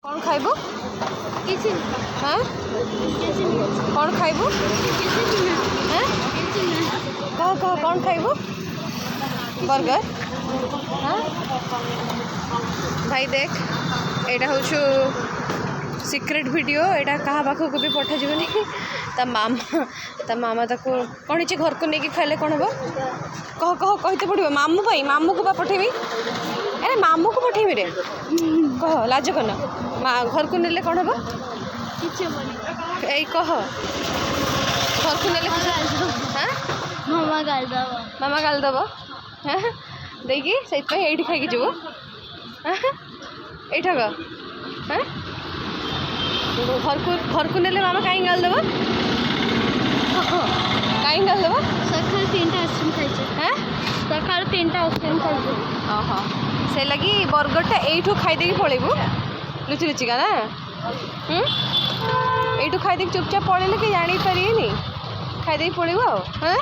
कौन खाइबू किसी हाँ किसी कौन खाइबू हाँ कह कह कौन खाइबू बर्गर हाँ भाई देख एटा हूँ सिक्रेट वीडियो एटा कहा पाखक भी पठा जीवनी ता मामा ताको कौन इच्छे घर को लेकिन खाइले कौन हम कह कह कहते पड़ो मामू भाई मामू को पठेबी अरे मामू को पठेबी रे कह लाज करना घर को नेले कौन हम कह घर को नेले हाँ मामा गाल दब हाँ देखी से खाई जीव एठा हाँ घर को नेले मामा कहीं गाल दब कहीं गाल दब सकाल 3टा आइसक्रीम खाइছে हाँ सकाल 3टा आइसक्रीम खाइছে हाँ से लगी बर्गरटा एठू खाईदे पलैबू लुचि लुचिका ना एठू खाईदे चुपचाप पलैले कि जानी पारे खाईदे पलैबू हाँ